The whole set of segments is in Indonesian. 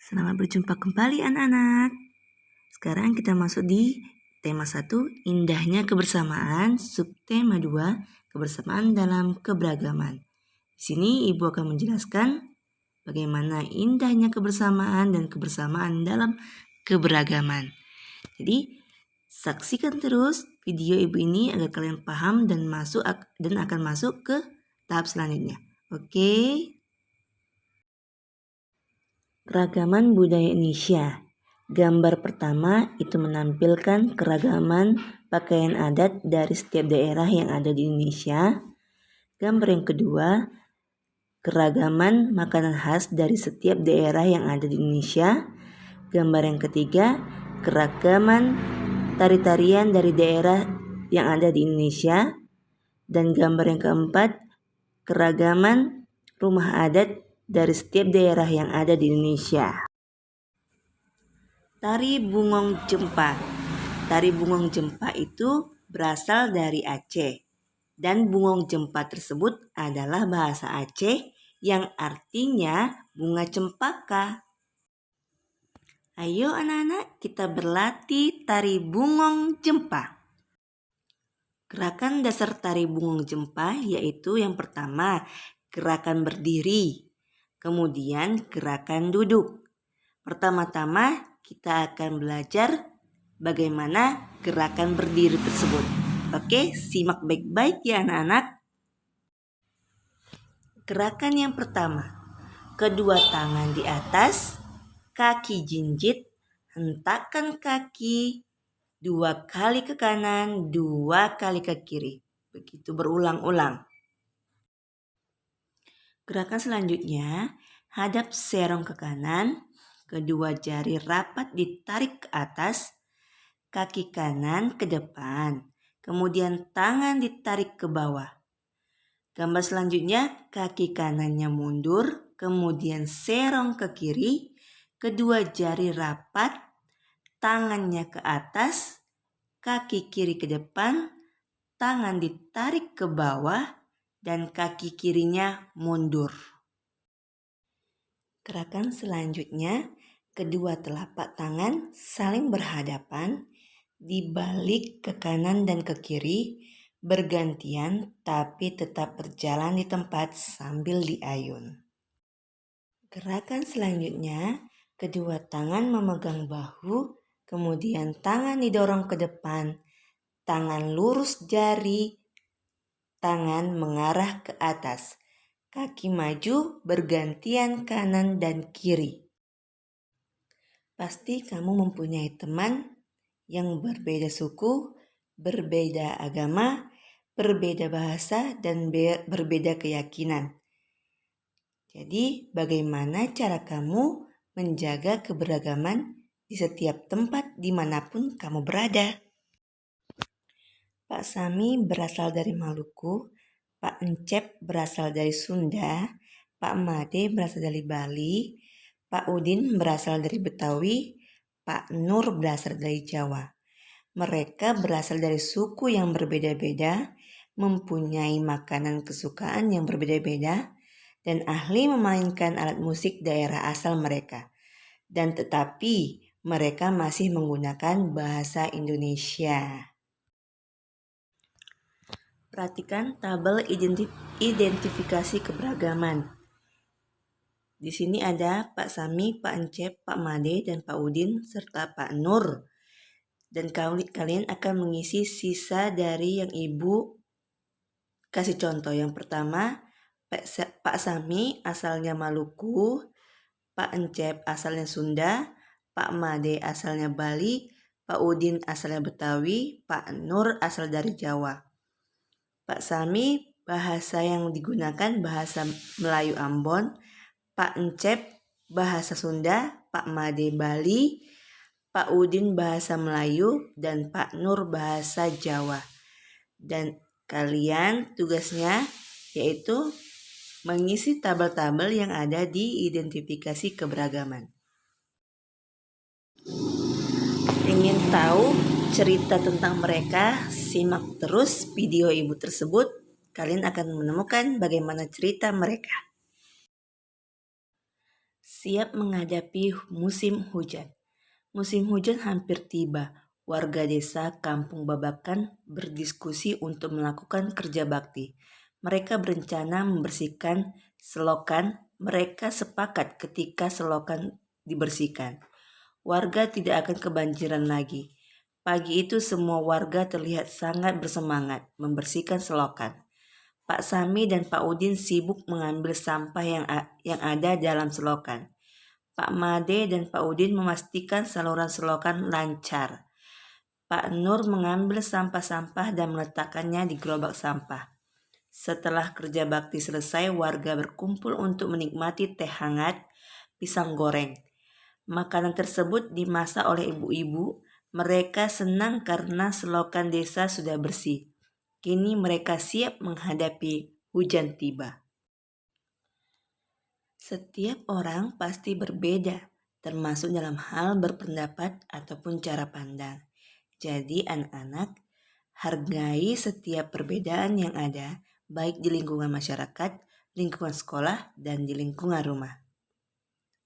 Selamat berjumpa kembali anak-anak. Sekarang kita masuk di tema 1, indahnya kebersamaan, subtema 2, kebersamaan dalam keberagaman. Di sini Ibu akan menjelaskan bagaimana indahnya kebersamaan dan kebersamaan dalam keberagaman. Jadi, saksikan terus video Ibu ini agar kalian paham dan akan masuk ke tahap selanjutnya. Oke? Keragaman budaya Indonesia. Gambar pertama itu menampilkan keragaman pakaian adat dari setiap daerah yang ada di Indonesia. Gambar yang kedua, keragaman makanan khas dari setiap daerah yang ada di Indonesia. Gambar yang ketiga, keragaman tari-tarian dari daerah yang ada di Indonesia. Dan gambar yang keempat, keragaman rumah adat dari setiap daerah yang ada di Indonesia. Tari Bungong Jempa. Tari Bungong Jempa itu berasal dari Aceh. Dan Bungong Jempa tersebut adalah bahasa Aceh yang artinya bunga cempaka. Ayo anak-anak, kita berlatih tari Bungong Jempa. Gerakan dasar tari Bungong Jempa yaitu yang pertama, gerakan berdiri. Kemudian gerakan duduk. Pertama-tama kita akan belajar bagaimana gerakan berdiri tersebut. Oke, simak baik-baik ya anak-anak. Gerakan yang pertama, kedua tangan di atas, kaki jinjit, hentakkan kaki 2 kali ke kanan, 2 kali ke kiri. Begitu berulang-ulang. Gerakan selanjutnya, hadap serong ke kanan, kedua jari rapat ditarik ke atas, kaki kanan ke depan, kemudian tangan ditarik ke bawah. Gambar selanjutnya, kaki kanannya mundur, kemudian serong ke kiri, kedua jari rapat, tangannya ke atas, kaki kiri ke depan, tangan ditarik ke bawah, dan kaki kirinya mundur. Gerakan selanjutnya, kedua telapak tangan saling berhadapan, dibalik ke kanan dan ke kiri, bergantian tapi tetap berjalan di tempat sambil diayun. Gerakan selanjutnya, kedua tangan memegang bahu, kemudian tangan didorong ke depan, tangan lurus jari, tangan mengarah ke atas. Kaki maju bergantian kanan dan kiri. Pasti kamu mempunyai teman yang berbeda suku, berbeda agama, berbeda bahasa, dan berbeda keyakinan. Jadi, bagaimana cara kamu menjaga keberagaman di setiap tempat dimanapun kamu berada? Pak Sami berasal dari Maluku, Pak Encep berasal dari Sunda, Pak Made berasal dari Bali, Pak Udin berasal dari Betawi, Pak Nur berasal dari Jawa. Mereka berasal dari suku yang berbeda-beda, mempunyai makanan kesukaan yang berbeda-beda, dan ahli memainkan alat musik daerah asal mereka. Dan tetapi mereka masih menggunakan bahasa Indonesia. Perhatikan tabel identifikasi keberagaman. Di sini ada Pak Sami, Pak Encep, Pak Made, dan Pak Udin, serta Pak Nur. Dan kalian akan mengisi sisa dari yang Ibu kasih contoh. Yang pertama, Pak Sami asalnya Maluku, Pak Encep asalnya Sunda, Pak Made asalnya Bali, Pak Udin asalnya Betawi, Pak Nur asal dari Jawa. Pak Sami bahasa yang digunakan bahasa Melayu Ambon, Pak Encep bahasa Sunda, Pak Made Bali, Pak Udin bahasa Melayu, dan Pak Nur bahasa Jawa. Dan kalian tugasnya yaitu mengisi tabel-tabel yang ada di identifikasi keberagaman. Ingin tahu cerita tentang mereka? Simak terus video Ibu tersebut. Kalian akan menemukan bagaimana cerita mereka. Siap menghadapi musim hujan. Musim hujan hampir tiba. Warga desa Kampung Babakan berdiskusi untuk melakukan kerja bakti. Mereka berencana membersihkan selokan. Mereka sepakat ketika selokan dibersihkan, warga tidak akan kebanjiran lagi. Pagi itu semua warga terlihat sangat bersemangat membersihkan selokan. Pak Sami dan Pak Udin sibuk mengambil sampah yang ada dalam selokan. Pak Made dan Pak Udin memastikan saluran selokan lancar. Pak Nur mengambil sampah-sampah dan meletakkannya di gerobak sampah. Setelah kerja bakti selesai, warga berkumpul untuk menikmati teh hangat, pisang goreng. Makanan tersebut dimasak oleh ibu-ibu. Mereka senang karena selokan desa sudah bersih. Kini mereka siap menghadapi hujan tiba. Setiap orang pasti berbeda, termasuk dalam hal berpendapat ataupun cara pandang. Jadi anak-anak, hargai setiap perbedaan yang ada, baik di lingkungan masyarakat, lingkungan sekolah, dan di lingkungan rumah.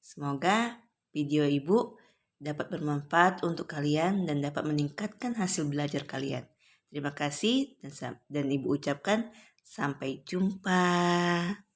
Semoga video Ibu dapat bermanfaat untuk kalian dan dapat meningkatkan hasil belajar kalian. Terima kasih dan Ibu ucapkan sampai jumpa.